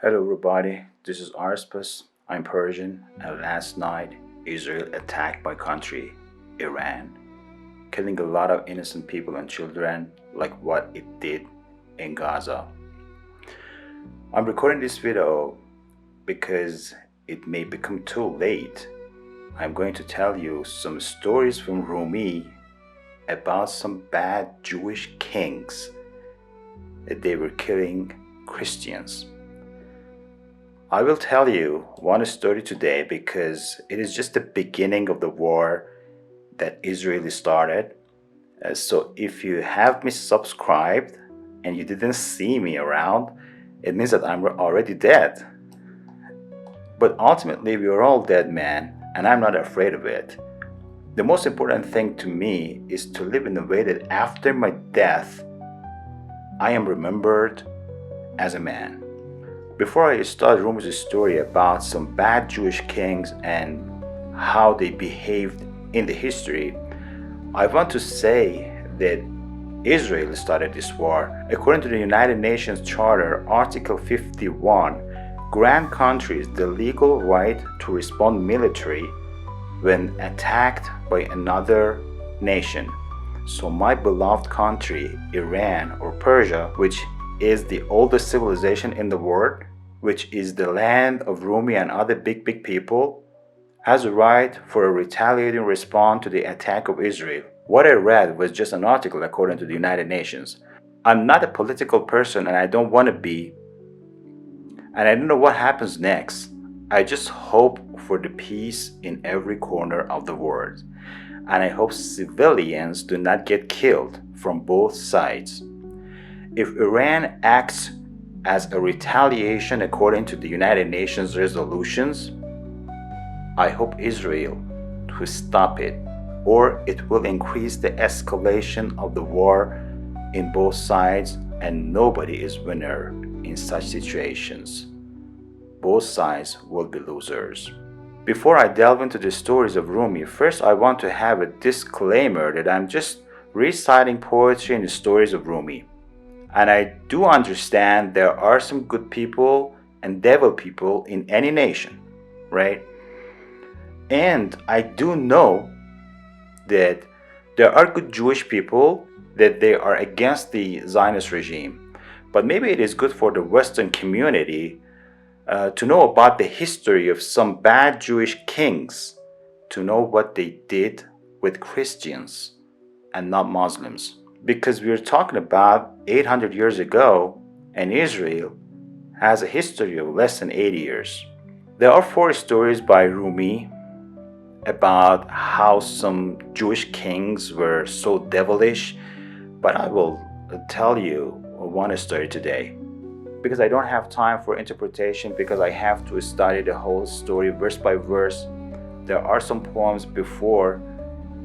Hello, everybody. This is Arspus. I'm Persian, and last night, Israel attacked my country, Iran, killing a lot of innocent people and children, like what it did in Gaza. I'm recording this video because it may become too late. I'm going to tell you some stories from Rumi about some bad Jewish kings that they were killing Christians. I will tell you one story today because it is just the beginning of the war that Israel started. So if you have me subscribed and you didn't see me around, it means that I'm already dead. But ultimately, we are all dead, man, and I'm not afraid of it. The most important thing to me is to live in a way that after my death, I am remembered as a man. Before I start Rumi's story about some bad Jewish kings and how they behaved in the history, I want to say that Israel started this war. According to the United Nations Charter, Article 51 grant countries the legal right to respond militarily when attacked by another nation. So my beloved country, Iran or Persia, which is the oldest civilization in the world, which is the land of Rumi and other big people, has a right for a retaliating response to the attack of Israel. What I read was just an article according to the United Nations. I'm not a political person and I don't want to be, and I don't know what happens next. I just hope for the peace in every corner of the world, and I hope civilians do not get killed from both sides. If Iran acts as a retaliation according to the United Nations resolutions, I hope Israel to stop it, or it will increase the escalation of the war in both sides, and nobody is winner in such situations. Both sides will be losers. Before I delve into the stories of Rumi, first I want to have a disclaimer that I'm just reciting poetry and the stories of Rumi. And I do understand there are some good people and devil people in any nation, right? And I do know that there are good Jewish people that they are against the Zionist regime. But maybe it is good for the Western community to know about the history of some bad Jewish kings, to know what they did with Christians and not Muslims. Because we're talking about 800 years ago, and Israel has a history of less than 80 years. There are four stories by Rumi about how some Jewish kings were so devilish, but I will tell you one story today. Because I don't have time for interpretation, because I have to study the whole story verse by verse. There are some poems before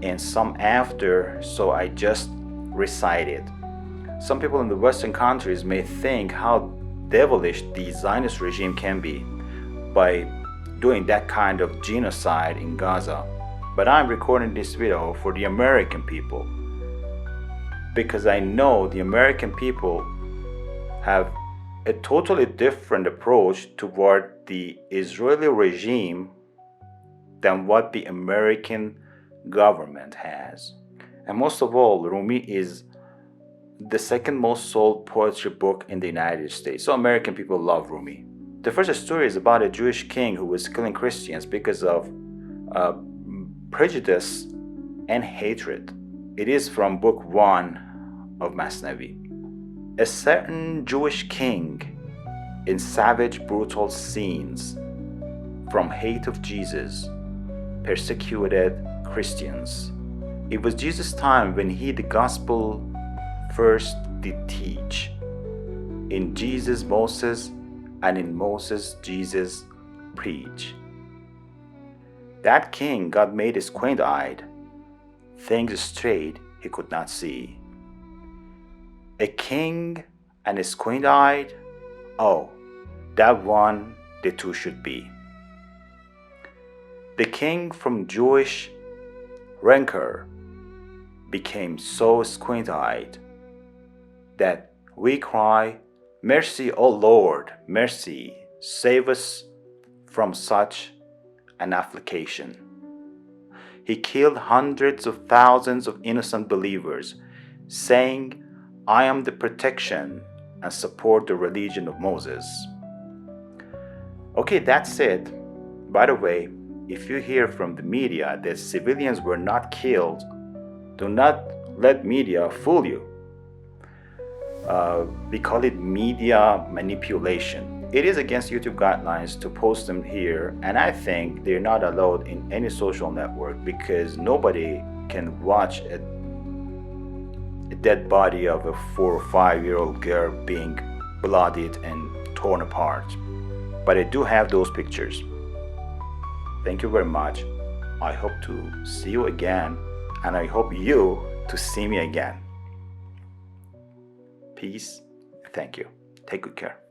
and some after, so I just recite it. Some people in the Western countries may think how devilish the Zionist regime can be by doing that kind of genocide in Gaza. But I'm recording this video for the American people because I know the American people have a totally different approach toward the Israeli regime than what the American government has. And most of all, Rumi is the second most sold poetry book in the United States. So American people love Rumi. The first story is about a Jewish king who was killing Christians because of prejudice and hatred. It is from book 1 of Masnavi. A certain Jewish king, in savage, brutal scenes, from hate of Jesus, persecuted Christians. It was Jesus' time when he, the gospel, first did teach. In Jesus, Moses, and in Moses, Jesus, preach. That king God made squint-eyed, things straight he could not see. A king and a squint-eyed, oh, that one the two should be. The king from Jewish rancor became so squint-eyed that we cry, "Mercy, O Lord, mercy," Save us from such an affliction. He killed hundreds of thousands of innocent believers, saying, I am the protection and support the religion of Moses. Okay, that's it. By the way, if you hear from the media that civilians were not killed, do not let media fool you. We call it media manipulation. It is against YouTube guidelines to post them here, and I think they're not allowed in any social network because nobody can watch a dead body of a 4 or 5-year-old girl being bloodied and torn apart. But I do have those pictures. Thank you very much. I hope to see you again, and I hope you to see me again. Peace. Thank you. Take good care.